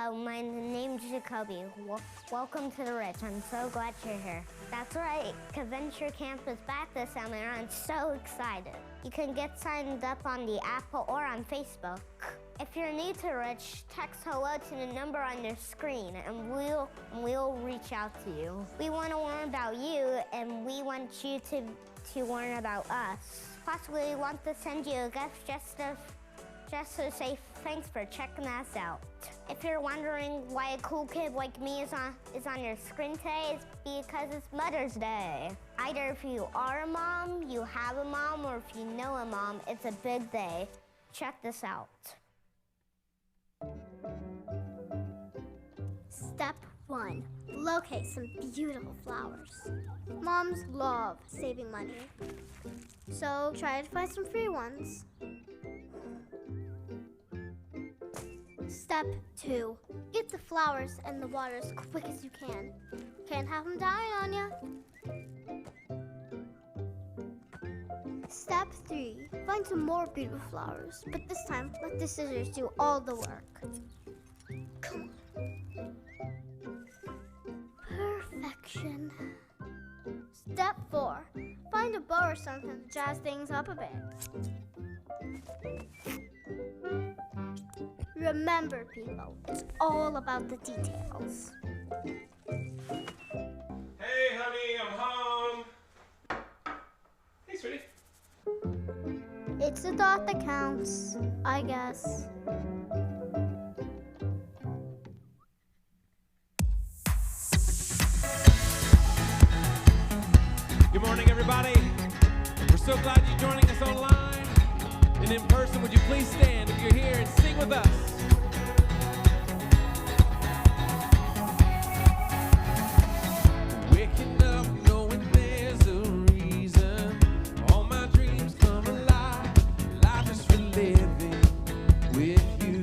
Hello, my name's Jacoby. Welcome to the Rich. I'm so glad you're here. That's right, Conventure Camp is back this summer and I'm so excited. You can get signed up on the app or on Facebook. If you're new to Rich, text hello to the number on your screen and we'll reach out to you. We want to learn about you and we want you to learn about us. Plus, we want to send you a gift just to say thanks for checking us out. If you're wondering why a cool kid like me is on your screen today, it's because it's Mother's Day. Either if you are a mom, you have a mom, or if you know a mom, it's a big day. Check this out. Step 1. Locate some beautiful flowers. Moms love saving money, so try to find some free ones. Step 2. Get the flowers and the water as quick as you can. Can't have them dying on ya. Step 3. Find some more beautiful flowers, but this time let the scissors do all the work. Come on. Perfection. Step 4. Find a bow or something to jazz things up a bit. Remember, people, it's all about the details. Hey, honey, I'm home. Hey, sweetie. It's the thought that counts, I guess. Good morning, everybody. We're so glad you're joining us online and in person. Would you please stand if you're here and sing with us? Waking up knowing there's a reason. All my dreams come alive. Life is for living with you.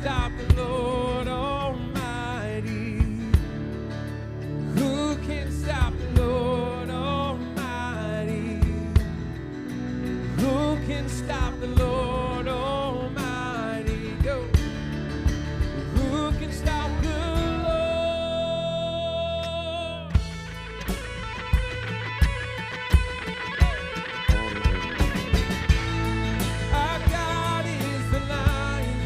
stop the Lord Almighty? Who can stop the Lord Almighty? Who can stop the Lord Almighty? Go. Who can stop the Lord? Our God is the Lion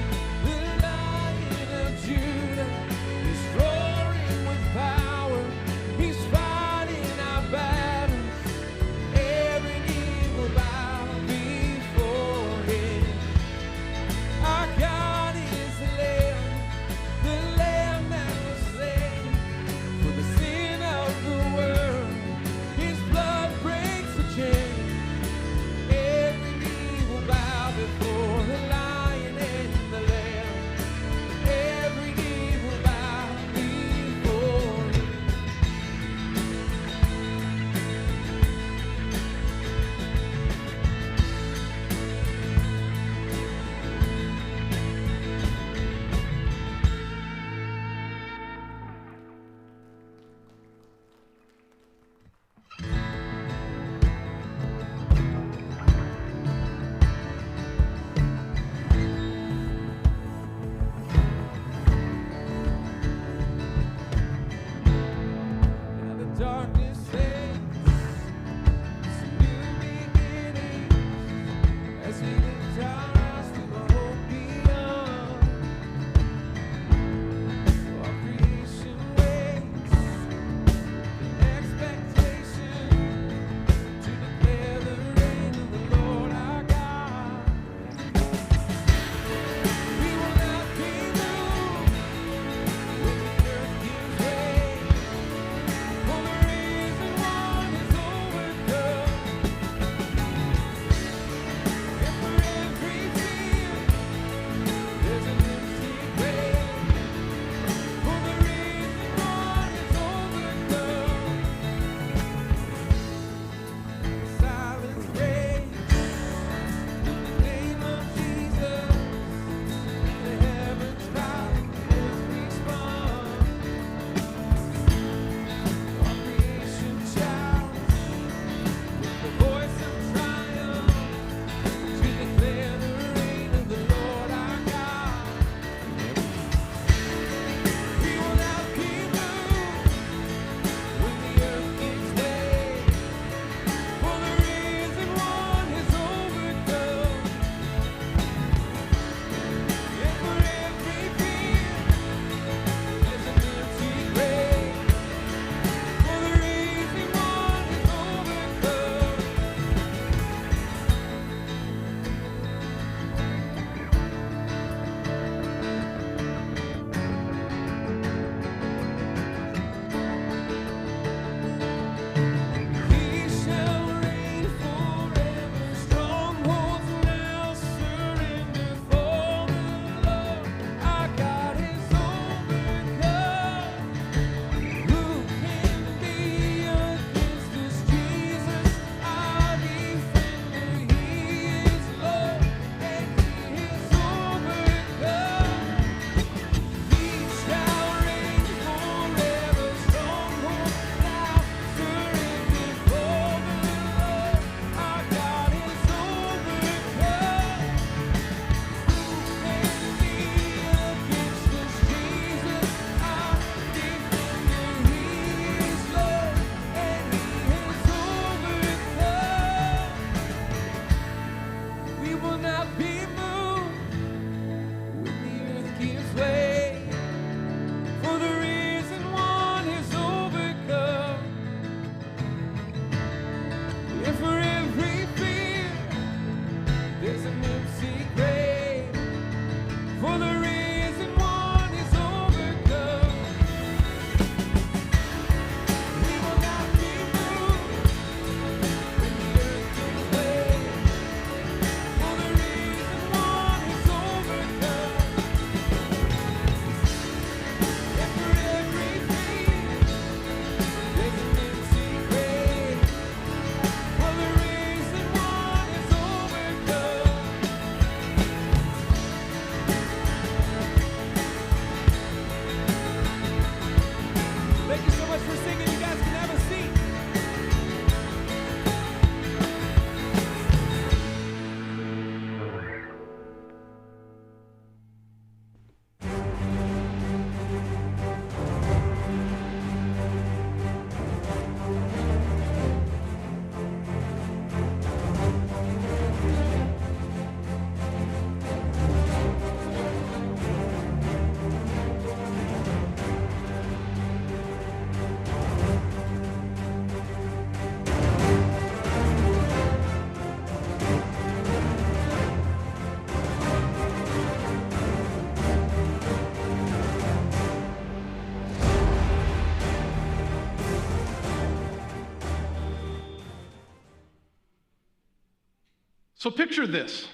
So picture this.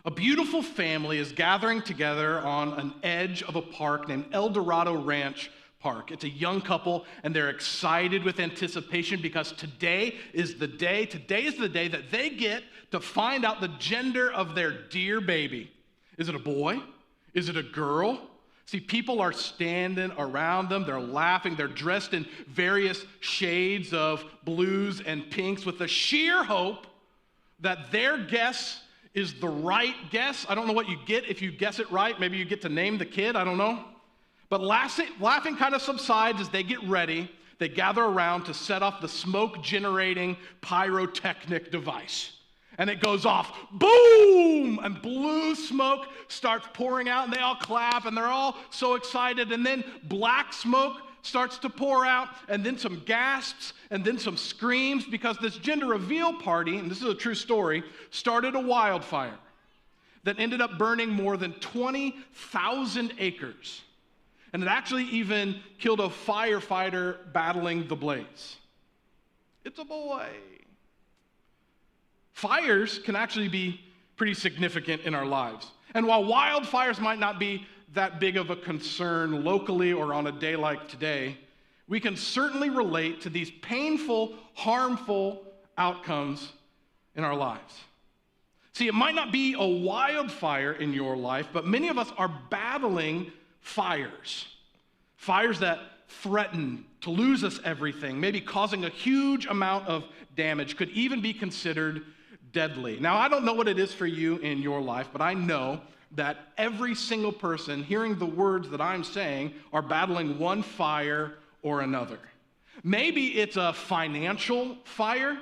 A beautiful family is gathering together on an edge of a park named El Dorado Ranch Park. It's a young couple, and they're excited with anticipation because today is the day that they get to find out the gender of their dear baby. Is it a boy? Is it a girl? See, people are standing around them. They're laughing. They're dressed in various shades of blues and pinks with the sheer hope that their guess is the right guess. I don't know what you get if you guess it right. Maybe you get to name the kid. I don't know. But laughing kind of subsides as they get ready. They gather around to set off the smoke-generating pyrotechnic device. And it goes off, boom! And blue smoke starts pouring out, and they all clap, and they're all so excited. And then black smoke starts to pour out, and then some gasps, and then some screams, because this gender reveal party, and this is a true story, started a wildfire that ended up burning more than 20,000 acres. And it actually even killed a firefighter battling the blaze. It's a boy. Fires can actually be pretty significant in our lives. And while wildfires might not be that big of a concern locally or on a day like today, we can certainly relate to these painful, harmful outcomes in our lives. See, it might not be a wildfire in your life, but many of us are battling fires. Fires that threaten to lose us everything, maybe causing a huge amount of damage, could even be considered deadly. Now, I don't know what it is for you in your life, but I know that every single person hearing the words that I'm saying are battling one fire or another. Maybe it's a financial fire,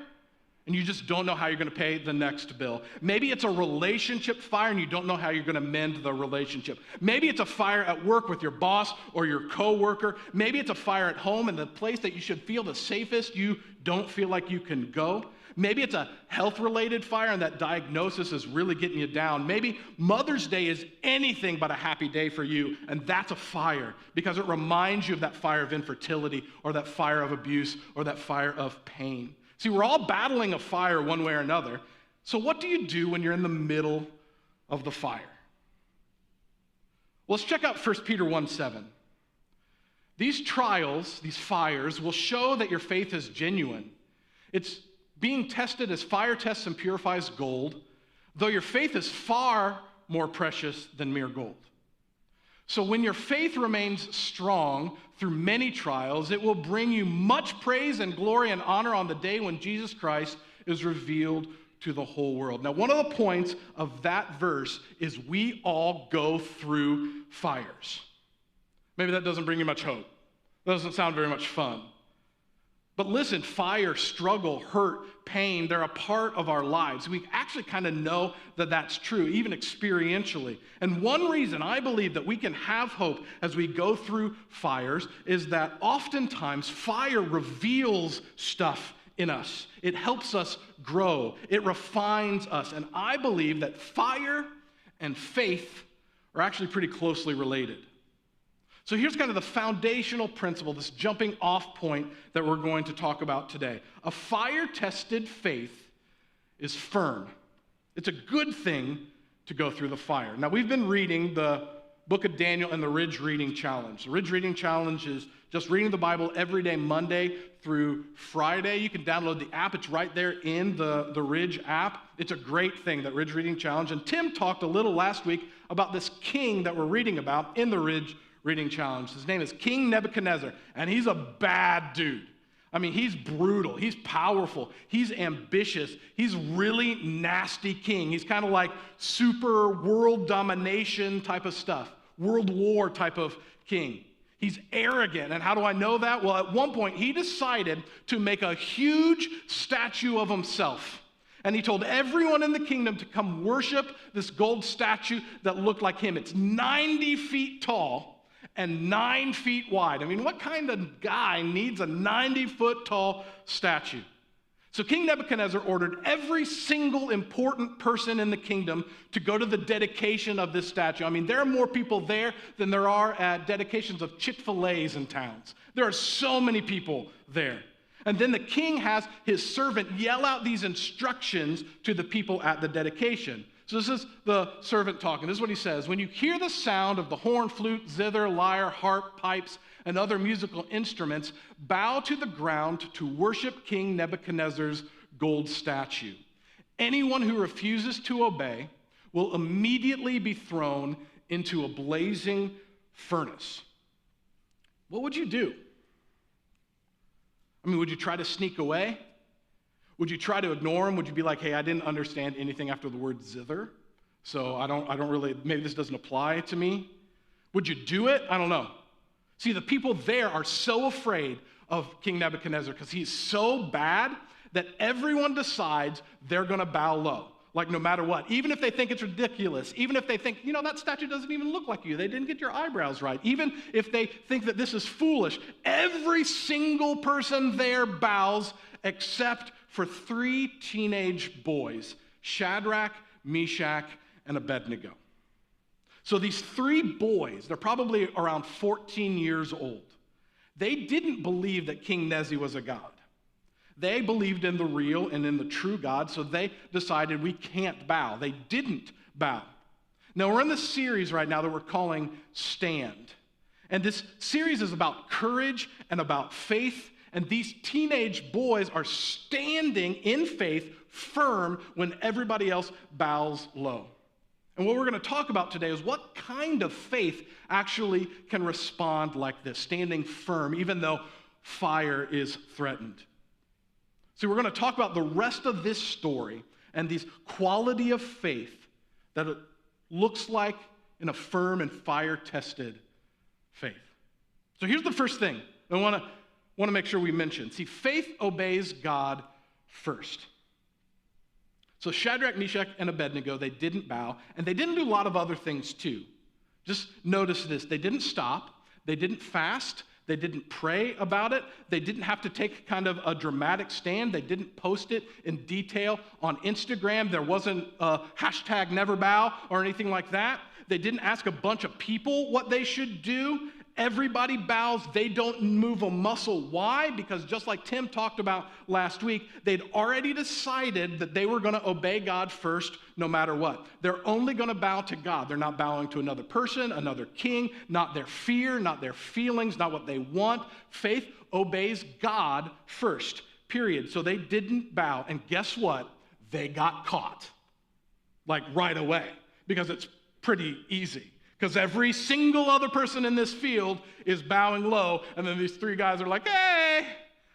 and you just don't know how you're going to pay the next bill. Maybe it's a relationship fire, and you don't know how you're going to mend the relationship. Maybe it's a fire at work with your boss or your coworker. Maybe it's a fire at home, and the place that you should feel the safest, you don't feel like you can go. Maybe it's a health-related fire, and that diagnosis is really getting you down. Maybe Mother's Day is anything but a happy day for you, and that's a fire because it reminds you of that fire of infertility or that fire of abuse or that fire of pain. See, we're all battling a fire one way or another. So what do you do when you're in the middle of the fire? Well, let's check out 1 Peter 1:7. These trials, these fires, will show that your faith is genuine. It's being tested as fire tests and purifies gold, though your faith is far more precious than mere gold. So when your faith remains strong through many trials, it will bring you much praise and glory and honor on the day when Jesus Christ is revealed to the whole world. Now, one of the points of that verse is we all go through fires. Maybe that doesn't bring you much hope. That doesn't sound very much fun. But listen, fire, struggle, hurt, pain, they're a part of our lives. We actually kind of know that that's true, even experientially. And one reason I believe that we can have hope as we go through fires is that oftentimes fire reveals stuff in us. It helps us grow. It refines us. And I believe that fire and faith are actually pretty closely related. So here's kind of the foundational principle, this jumping off point that we're going to talk about today. A fire-tested faith is firm. It's a good thing to go through the fire. Now, we've been reading the book of Daniel and the Ridge Reading Challenge. The Ridge Reading Challenge is just reading the Bible every day, Monday through Friday. You can download the app. It's right there in the Ridge app. It's a great thing, that Ridge Reading Challenge. And Tim talked a little last week about this king that we're reading about in the Ridge Reading Challenge. His name is King Nebuchadnezzar, and he's a bad dude. I mean, he's brutal, he's powerful, he's ambitious, he's really nasty king. He's kind of like super world domination type of stuff, world war type of king. He's arrogant, and how do I know that? Well, at one point, he decided to make a huge statue of himself. And he told everyone in the kingdom to come worship this gold statue that looked like him. It's 90 feet tall and 9 feet wide. I mean, what kind of guy needs a 90-foot tall statue? So King Nebuchadnezzar ordered every single important person in the kingdom to go to the dedication of this statue. I mean, there are more people there than there are at dedications of Chick-fil-A's in towns. There are so many people there. And then the king has his servant yell out these instructions to the people at the dedication. So this is the servant talking. This is what he says. When you hear the sound of the horn, flute, zither, lyre, harp, pipes, and other musical instruments, bow to the ground to worship King Nebuchadnezzar's gold statue. Anyone who refuses to obey will immediately be thrown into a blazing furnace. What would you do? I mean, would you try to sneak away? Would you try to ignore him? Would you be like, hey, I didn't understand anything after the word zither, so I don't really, maybe this doesn't apply to me? Would you do it? I don't know. See, the people there are so afraid of King Nebuchadnezzar because he's so bad that everyone decides they're going to bow low, like no matter what. Even if they think it's ridiculous, even if they think, you know, that statue doesn't even look like you, they didn't get your eyebrows right, even if they think that this is foolish, every single person there bows except for 3 teenage boys, Shadrach, Meshach, and Abednego. So these 3 boys, they're probably around 14 years old. They didn't believe that King Nezi was a god. They believed in the real and in the true God, so they decided we can't bow. They didn't bow. Now, we're in this series right now that we're calling Stand. And this series is about courage and about faith. And these teenage boys are standing in faith, firm, when everybody else bows low. And what we're going to talk about today is what kind of faith actually can respond like this, standing firm, even though fire is threatened. So we're going to talk about the rest of this story and these quality of faith that it looks like in a firm and fire-tested faith. So here's the first thing I want to make sure we mention. See, faith obeys God first. So Shadrach, Meshach, and Abednego, they didn't bow, and they didn't do a lot of other things too. Just notice this. They didn't stop. They didn't fast. They didn't pray about it. They didn't have to take kind of a dramatic stand. They didn't post it in detail on Instagram. There wasn't a hashtag never bow or anything like that. They didn't ask a bunch of people what they should do. Everybody bows. They don't move a muscle. Why? Because just like Tim talked about last week, they'd already decided that they were going to obey God first no matter what. They're only going to bow to God. They're not bowing to another person, another king, not their fear, not their feelings, not what they want. Faith obeys God first, period. So they didn't bow. And guess what? They got caught, like right away, because it's pretty easy. Because every single other person in this field is bowing low, and then these 3 guys are like, hey,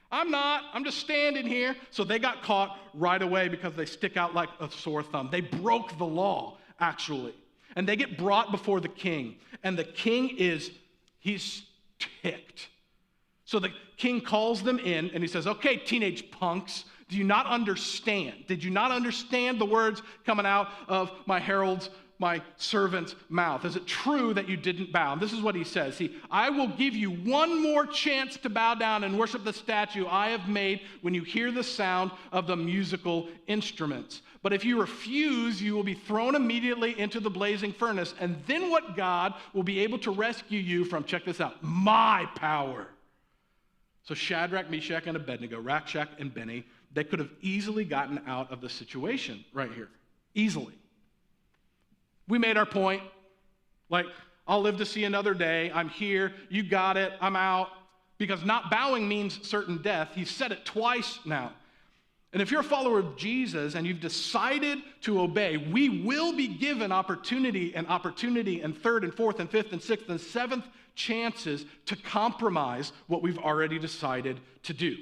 I'm just standing here. So they got caught right away because they stick out like a sore thumb. They broke the law, actually. And they get brought before the king. And the king he's ticked. So the king calls them in, and he says, okay, teenage punks, do you not understand? Did you not understand the words coming out of my herald's, my servant's mouth? Is it true that you didn't bow? And this is what he says. See, I will give you one more chance to bow down and worship the statue I have made when you hear the sound of the musical instruments. But if you refuse, you will be thrown immediately into the blazing furnace. And then what God will be able to rescue you from, check this out, my power. So Shadrach, Meshach, and Abednego, Rakshak, and Benny, they could have easily gotten out of the situation right here. Easily. We made our point. Like, I'll live to see another day. I'm here. You got it. I'm out. Because not bowing means certain death. He's said it twice now. And if you're a follower of Jesus and you've decided to obey, we will be given opportunity and third and fourth and fifth and sixth and seventh chances to compromise what we've already decided to do.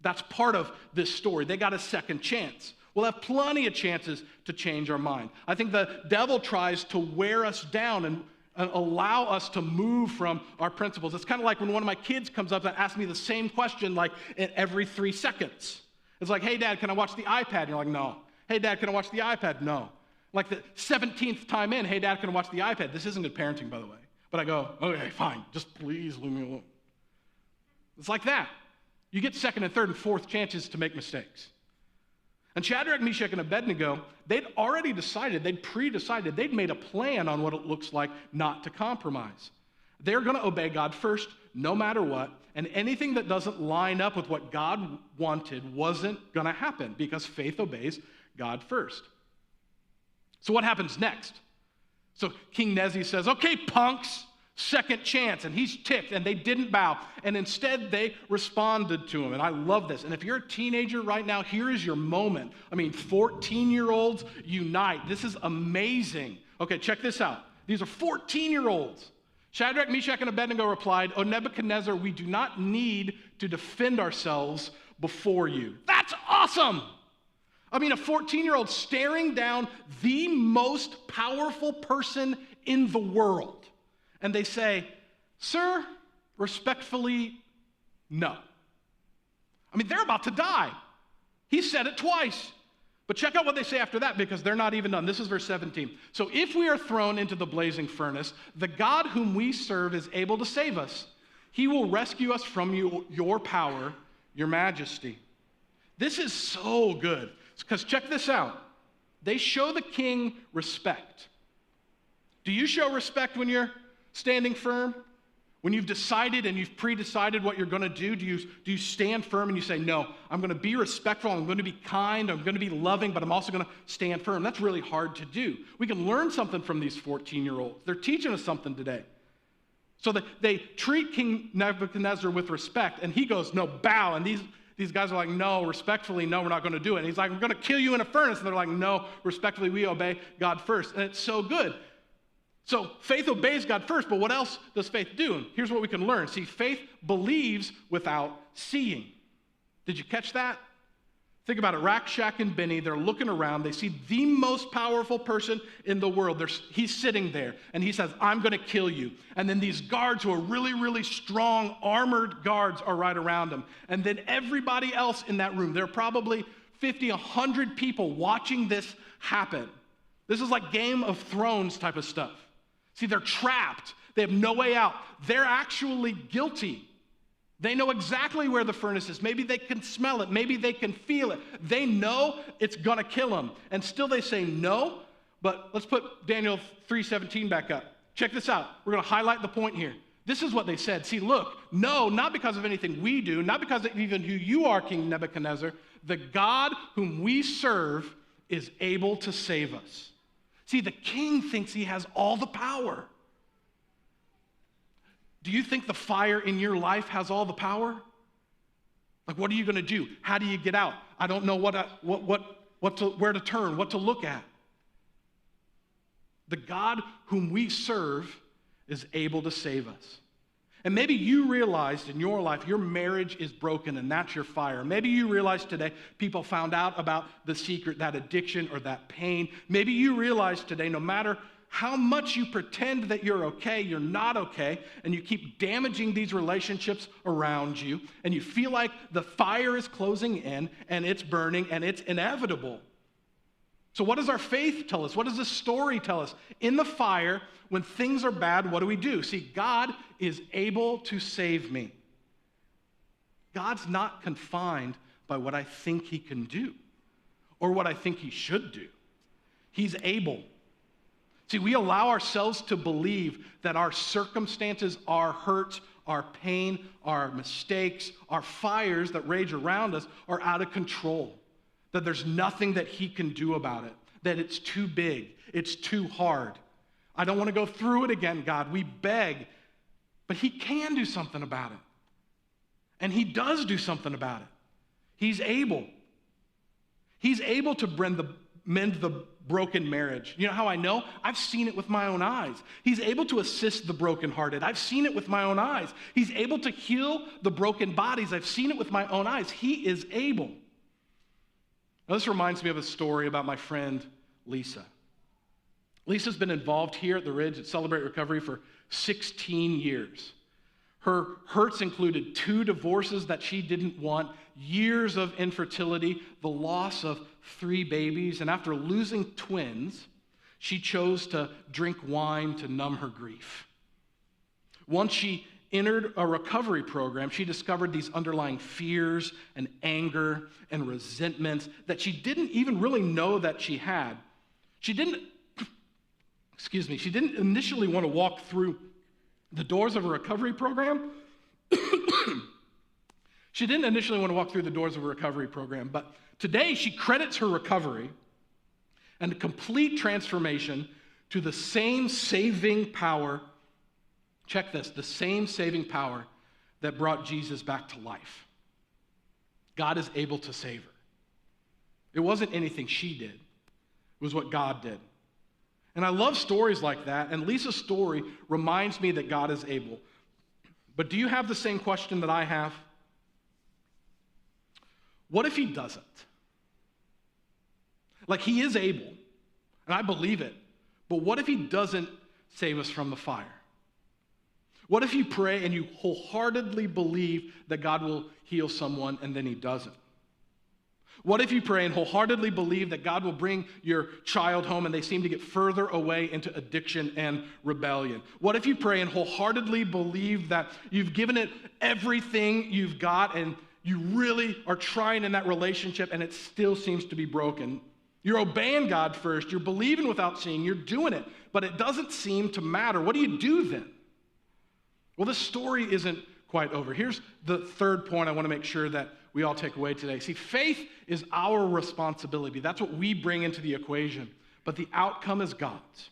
That's part of this story. They got a second chance. We'll have plenty of chances to change our mind. I think the devil tries to wear us down and allow us to move from our principles. It's kind of like when one of my kids comes up and asks me the same question like every 3 seconds. It's like, hey, Dad, can I watch the iPad? And you're like, no. Hey, Dad, can I watch the iPad? No. Like the 17th time in, hey, Dad, can I watch the iPad? This isn't good parenting, by the way. But I go, okay, fine. Just please leave me alone. It's like that. You get second and third and fourth chances to make mistakes. And Shadrach, Meshach, and Abednego, they'd already decided, they'd pre-decided, they'd made a plan on what it looks like not to compromise. They're going to obey God first, no matter what, And anything that doesn't line up with what God wanted wasn't going to happen because faith obeys God first. So what happens next? So King Nezi says, okay, punks, second chance. And he's ticked, and they didn't bow. And instead, they responded to him. And I love this. And if you're a teenager right now, here is your moment. 14-year-olds unite. This is amazing. Okay, check this out. These are 14-year-olds. Shadrach, Meshach, and Abednego replied, O Nebuchadnezzar, we do not need to defend ourselves before you. That's awesome. A 14-year-old staring down the most powerful person in the world. And they say, sir, respectfully, no. They're about to die. He said it twice. But check out what they say after that, because they're not even done. This is verse 17. So if we are thrown into the blazing furnace, the God whom we serve is able to save us. He will rescue us from your power, your majesty. This is so good, because check this out. They show the king respect. Do you show respect when you're standing firm? When you've decided and you've pre-decided what you're going to do you stand firm and you say, no, I'm going to be respectful, I'm going to be kind, I'm going to be loving, but I'm also going to stand firm? That's really hard to do. We can learn something from these 14-year-olds. They're teaching us something today. So they treat King Nebuchadnezzar with respect, and he goes, no, bow. And these guys are like, no, respectfully, no, we're not going to do it. And he's like, I'm going to kill you in a furnace. And they're like, no, respectfully, we obey God first. And it's so good. So faith obeys God first, but what else does faith do? And here's what we can learn. See, faith believes without seeing. Did you catch that? Think about it. Rack, Shack, and Benny, they're looking around. They see the most powerful person in the world. He's sitting there, and he says, I'm going to kill you. And then these guards who are really, really strong, armored guards are right around him. And then everybody else in that room, there are probably 50, 100 people watching this happen. This is like Game of Thrones type of stuff. See, they're trapped. They have no way out. They're actually guilty. They know exactly where the furnace is. Maybe they can smell it. Maybe they can feel it. They know it's going to kill them. And still they say no. But let's put Daniel 3:17 back up. Check this out. We're going to highlight the point here. This is what they said. See, look, no, not because of anything we do, not because of even who you are, King Nebuchadnezzar. The God whom we serve is able to save us. See, the king thinks he has all the power. Do you think the fire in your life has all the power? Like, what are you going to do? How do you get out? I don't know where to turn, what to look at. The God whom we serve is able to save us. And maybe you realized in your life your marriage is broken and that's your fire. Maybe you realized today people found out about the secret, that addiction or that pain. Maybe you realized today no matter how much you pretend that you're okay, you're not okay, and you keep damaging these relationships around you, and you feel like the fire is closing in and it's burning and it's inevitable. So what does our faith tell us? What does this story tell us? In the fire, when things are bad, what do? See, God is able to save me. God's not confined by what I think he can do or what I think he should do. He's able. See, we allow ourselves to believe that our circumstances, our hurts, our pain, our mistakes, our fires that rage around us are out of control. That there's nothing that he can do about it, that it's too big, it's too hard. I don't want to go through it again, God. We beg, but he can do something about it. And he does do something about it. He's able. He's able to mend the broken marriage. You know how I know? I've seen it with my own eyes. He's able to assist the brokenhearted. I've seen it with my own eyes. He's able to heal the broken bodies. I've seen it with my own eyes. He is able. Now, this reminds me of a story about my friend Lisa. Lisa's been involved here at the Ridge at Celebrate Recovery for 16 years. Her hurts included 2 divorces that she didn't want, years of infertility, the loss of 3 babies, and after losing twins, she chose to drink wine to numb her grief. Once she entered a recovery program, she discovered these underlying fears and anger and resentments that she didn't even really know that she had. She didn't initially want to walk through the doors of a recovery program She didn't initially want to walk through the doors of a recovery program, but today she credits her recovery and a complete transformation to the same saving power, check this, the same saving power that brought Jesus back to life. God is able to save her. It wasn't anything she did. It was what God did. And I love stories like that, and Lisa's story reminds me that God is able. But do you have the same question that I have? What if he doesn't? Like, he is able, and I believe it, but what if he doesn't save us from the fire? What if you pray and you wholeheartedly believe that God will heal someone and then he doesn't? What if you pray and wholeheartedly believe that God will bring your child home and they seem to get further away into addiction and rebellion? What if you pray and wholeheartedly believe that you've given it everything you've got and you really are trying in that relationship and it still seems to be broken? You're obeying God first, you're believing without seeing, you're doing it, but it doesn't seem to matter. What do you do then? Well, this story isn't quite over. Here's the third point I want to make sure that we all take away today. See, faith is our responsibility. That's what we bring into the equation, but the outcome is God's.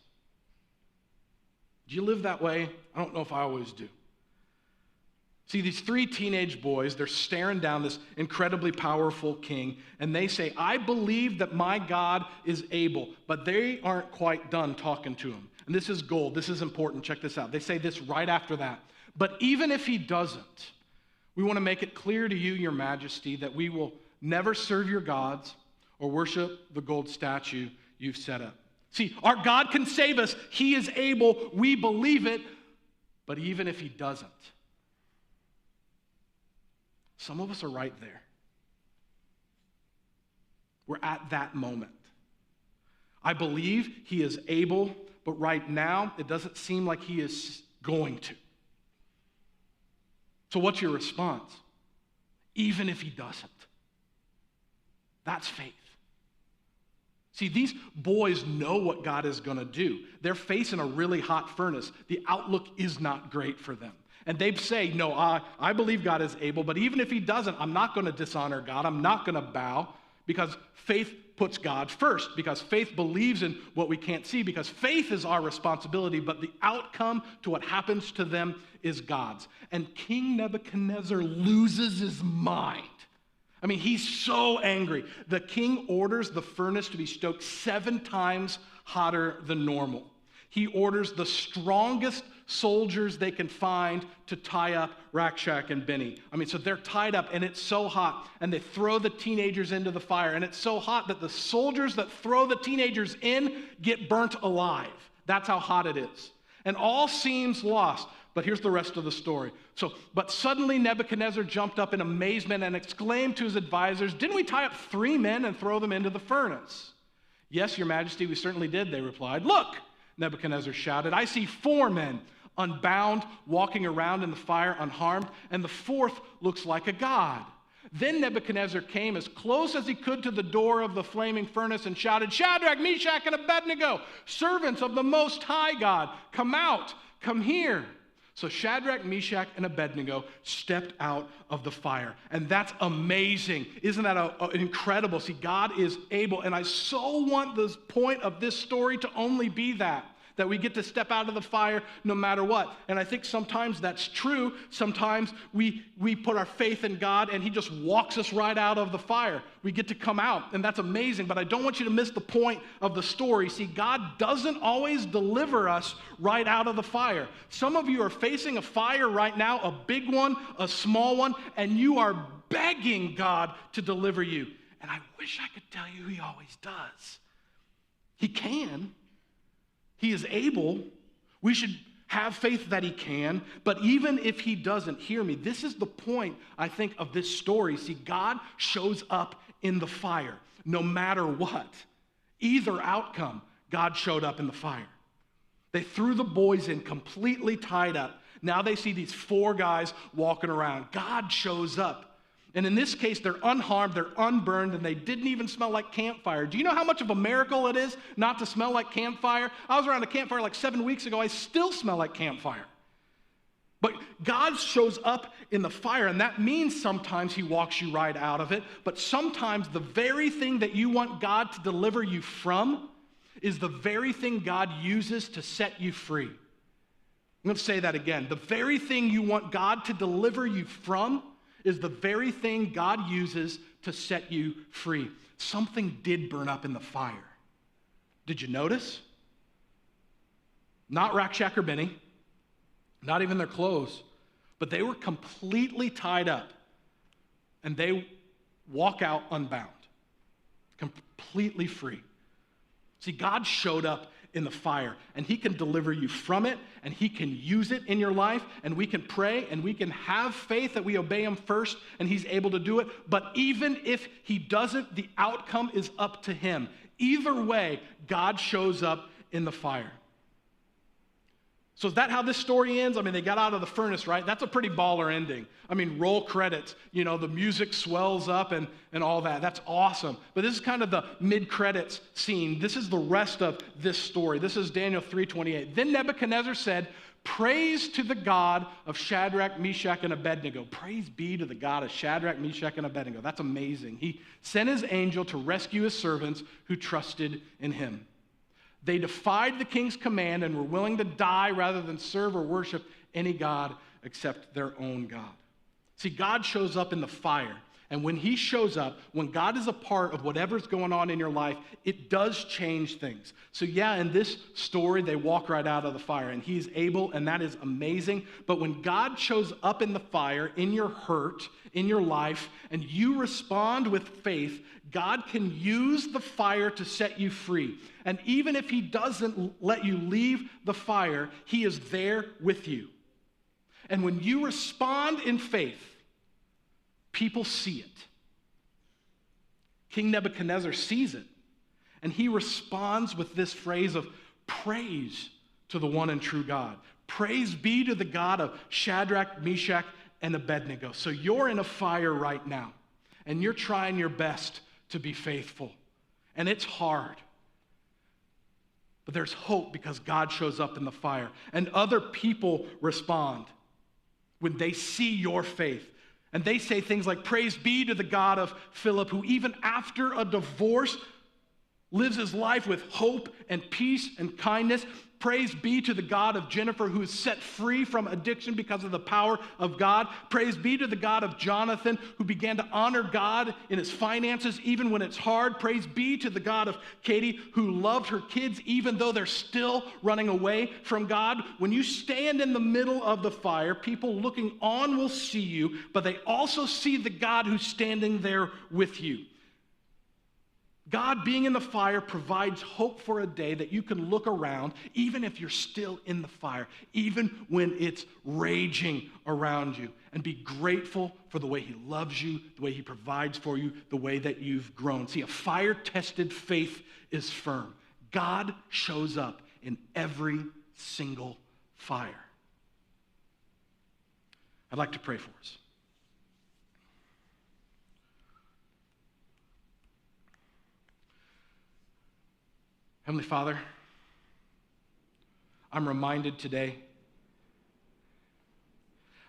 Do you live that way? I don't know if I always do. See, these three teenage boys, they're staring down this incredibly powerful king, and they say, I believe that my God is able, but they aren't quite done talking to him. And this is gold. This is important. Check this out. They say this right after that. But even if he doesn't, we want to make it clear to you, your majesty, that we will never serve your gods or worship the gold statue you've set up. See, our God can save us. He is able. We believe it. But even if he doesn't, some of us are right there. We're at that moment. I believe he is able, but right now it doesn't seem like he is going to. So what's your response? Even if he doesn't. That's faith. See, these boys know what God is going to do. They're facing a really hot furnace. The outlook is not great for them. And they say, no, I believe God is able, but even if he doesn't, I'm not going to dishonor God. I'm not going to bow, because faith puts God first, because faith believes in what we can't see, because faith is our responsibility, but the outcome to what happens to them is God's. And King Nebuchadnezzar loses his mind. I mean, he's so angry. The king orders the furnace to be stoked 7 times hotter than normal. He orders the strongest soldiers they can find to tie up Rakshak and Benny. I mean, so they're tied up, and it's so hot, and they throw the teenagers into the fire, and it's so hot that the soldiers that throw the teenagers in get burnt alive. That's how hot it is. And all seems lost. But here's the rest of the story. But suddenly Nebuchadnezzar jumped up in amazement and exclaimed to his advisors, didn't we tie up 3 men and throw them into the furnace? Yes, your majesty, we certainly did, they replied. Look, Nebuchadnezzar shouted, I see 4 men unbound, walking around in the fire unharmed, and the 4th looks like a god. Then Nebuchadnezzar came as close as he could to the door of the flaming furnace and shouted, Shadrach, Meshach, and Abednego, servants of the Most High God, come out, come here. So Shadrach, Meshach, and Abednego stepped out of the fire. And that's amazing. Isn't that incredible? See, God is able. And I so want the point of this story to only be that we get to step out of the fire no matter what. And I think sometimes that's true. Sometimes we put our faith in God and he just walks us right out of the fire. We get to come out, and that's amazing. But I don't want you to miss the point of the story. See, God doesn't always deliver us right out of the fire. Some of you are facing a fire right now, a big one, a small one, and you are begging God to deliver you. And I wish I could tell you he always does. He can. He is able. We should have faith that he can, but even if he doesn't, hear me, this is the point, I think, of this story. See, God shows up in the fire, no matter what. Either outcome, God showed up in the fire. They threw the boys in completely tied up. Now they see these 4 guys walking around. God shows up. And in this case, they're unharmed, they're unburned, and they didn't even smell like campfire. Do you know how much of a miracle it is not to smell like campfire? I was around a campfire like 7 weeks ago. I still smell like campfire. But God shows up in the fire, and that means sometimes he walks you right out of it, but sometimes the very thing that you want God to deliver you from is the very thing God uses to set you free. I'm going to say that again. The very thing you want God to deliver you from is the very thing God uses to set you free. Something did burn up in the fire. Did you notice? Not Rack, Shack, or Benny, not even their clothes, but they were completely tied up, and they walk out unbound, completely free. See, God showed up in the fire, and he can deliver you from it, and he can use it in your life, and we can pray, and we can have faith that we obey him first, and he's able to do it. But even if he doesn't, the outcome is up to him. Either way, God shows up in the fire. So is that how this story ends? I mean, they got out of the furnace, right? That's a pretty baller ending. I mean, roll credits. You know, the music swells up and all that. That's awesome. But this is kind of the mid-credits scene. This is the rest of this story. This is Daniel 3:28. Then Nebuchadnezzar said, "Praise to the God of Shadrach, Meshach, and Abednego." Praise be to the God of Shadrach, Meshach, and Abednego. That's amazing. He sent his angel to rescue his servants who trusted in him. They defied the king's command and were willing to die rather than serve or worship any god except their own God. See, God shows up in the fire. And when he shows up, when God is a part of whatever's going on in your life, it does change things. So yeah, in this story, they walk right out of the fire, and he's able, and that is amazing. But when God shows up in the fire, in your hurt, in your life, and you respond with faith, God can use the fire to set you free. And even if he doesn't let you leave the fire, he is there with you. And when you respond in faith, people see it. King Nebuchadnezzar sees it, and he responds with this phrase of praise to the one and true God. Praise be to the God of Shadrach, Meshach, and Abednego. So you're in a fire right now, and you're trying your best to be faithful, and it's hard. But there's hope because God shows up in the fire, and other people respond when they see your faith. And they say things like, praise be to the God of Philip, who even after a divorce lives his life with hope and peace and kindness. Praise be to the God of Jennifer, who is set free from addiction because of the power of God. Praise be to the God of Jonathan, who began to honor God in his finances even when it's hard. Praise be to the God of Katie, who loved her kids even though they're still running away from God. When you stand in the middle of the fire, people looking on will see you, but they also see the God who's standing there with you. God being in the fire provides hope for a day that you can look around, even if you're still in the fire, even when it's raging around you, and be grateful for the way he loves you, the way he provides for you, the way that you've grown. See, a fire-tested faith is firm. God shows up in every single fire. I'd like to pray for us. Heavenly Father, I'm reminded today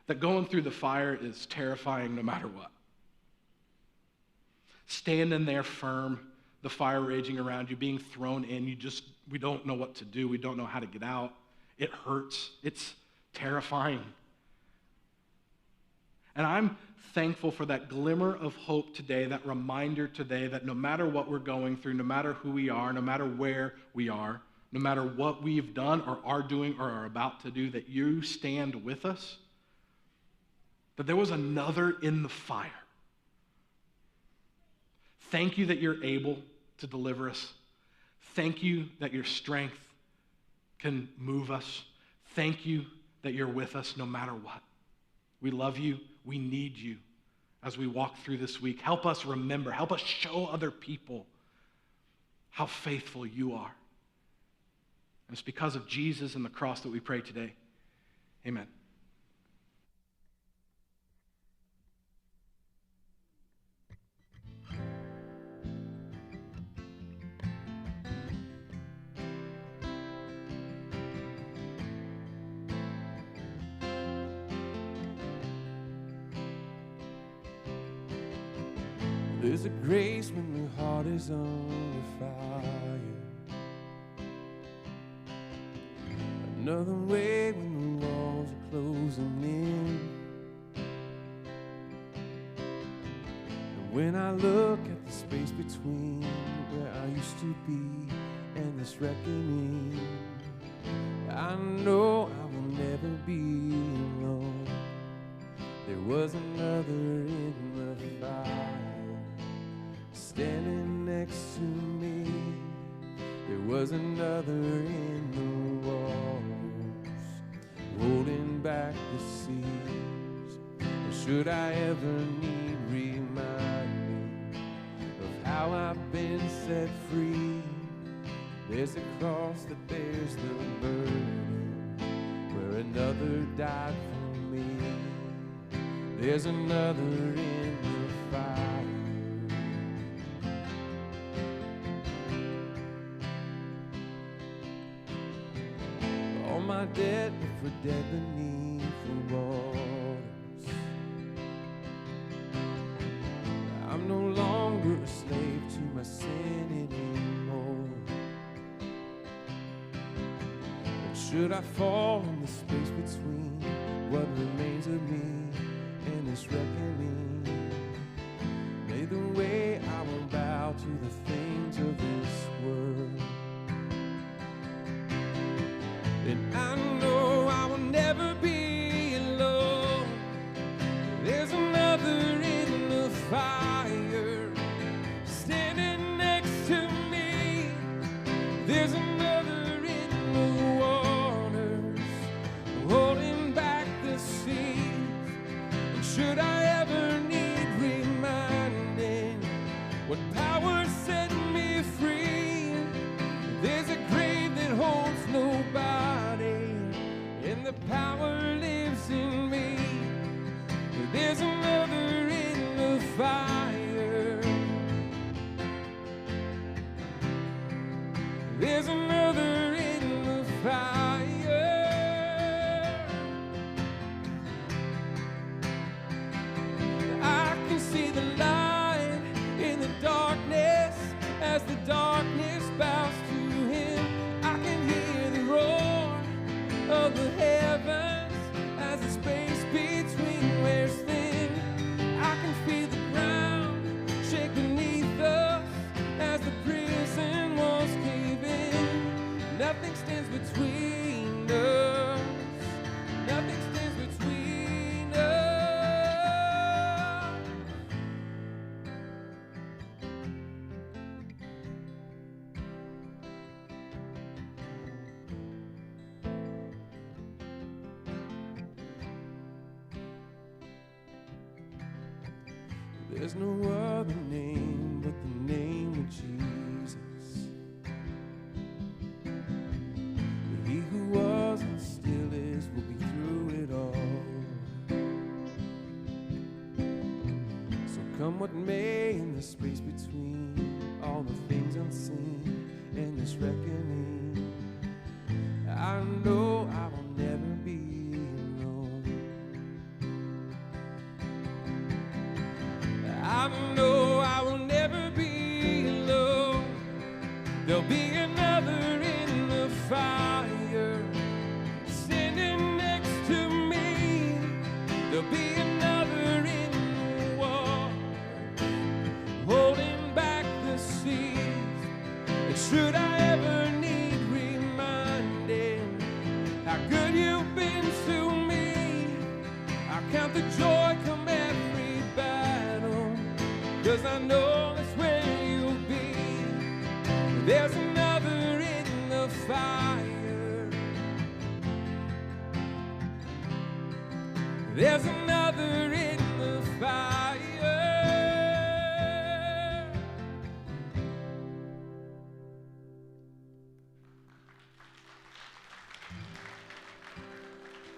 that going through the fire is terrifying no matter what. Standing there firm, the fire raging around you, being thrown in, we don't know what to do. We don't know how to get out. It hurts. It's terrifying. And I'm thankful for that glimmer of hope today, that reminder today that no matter what we're going through, no matter who we are, no matter where we are, no matter what we've done or are doing or are about to do, that you stand with us, that there was another in the fire. Thank you that you're able to deliver us. Thank you that your strength can move us. Thank you that you're with us no matter what. We love you. We need you as we walk through this week. Help us remember. Help us show other people how faithful you are. And it's because of Jesus and the cross that we pray today. Amen. There's a grace when the heart is under fire. Another way when the walls are closing in. And when I look at the space between where I used to be and this reckoning, I know I will never be alone. There was another in the fire, standing next to me. There was another in the waters, holding back the seas. Or should I ever need reminding of how I've been set free? There's a cross that bears the burden, where another died for me. There's another in the fire. All my debt for dead beneath the waters. I'm no longer a slave to my sin anymore. But should I fall in the space between what remains of me and this reckoning, may the way I won't bow to the things of this world. And I know I will never be alone. There's another in the fire, standing next to me. There's another in the waters, holding back the seas. And should I ever need reminding what power set me free, there's a grave that holds nobody, and the power lives in me. There's another in the fire. There's another in the fire. I can see the light in the darkness as the darkness bows to him. I can hear the roar of the heavens as the space between wears thin. I can feel the ground shake beneath us as the prison walls cave in. Nothing stands between us. Nothing stands between us. There's no other name but the name of Jesus. He who was and still is will be through it all. So come what may in the space between all the things unseen and this reckoning, I know I will never be alone. I know I will never be alone. There'll be another in the fire, standing next to me. There'll be another in the water, holding back the seas. And should I ever need reminding how good you've been to me, I count the joy come every battle, 'cause I know that's where you'll be. There's another in the fire. There's another in the fire.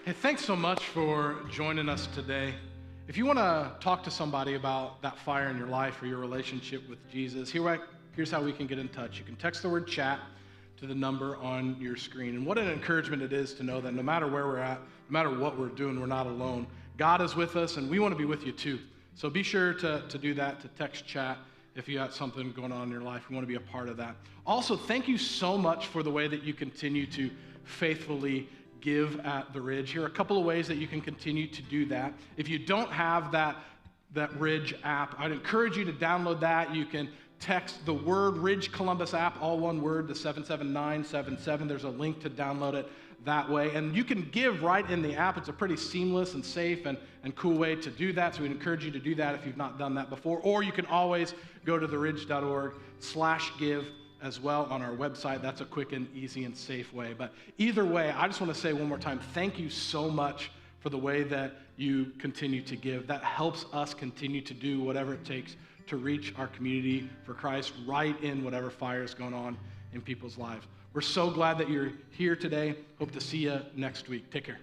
Hey, thanks so much for joining us today. If you want to talk to somebody about that fire in your life or your relationship with Jesus, here's how we can get in touch. You can text the word chat to the number on your screen. And what an encouragement it is to know that no matter where we're at, no matter what we're doing, we're not alone. God is with us, and we want to be with you too. So be sure to do that, to text chat if you got something going on in your life. We want to be a part of that. Also, thank you so much for the way that you continue to faithfully give at the Ridge. Here are a couple of ways that you can continue to do that. If you don't have that Ridge app, I'd encourage you to download that. You can text the word Ridge Columbus app, all one word, to 77977. There's a link to download it that way. And you can give right in the app. It's a pretty seamless and safe and cool way to do that. So we'd encourage you to do that if you've not done that before. Or you can always go to theridge.org/give as well on our website. That's a quick and easy and safe way. But either way, I just want to say one more time, thank you so much for the way that you continue to give. That helps us continue to do whatever it takes to reach our community for Christ right in whatever fire is going on in people's lives. We're so glad that you're here today. Hope to see you next week. Take care.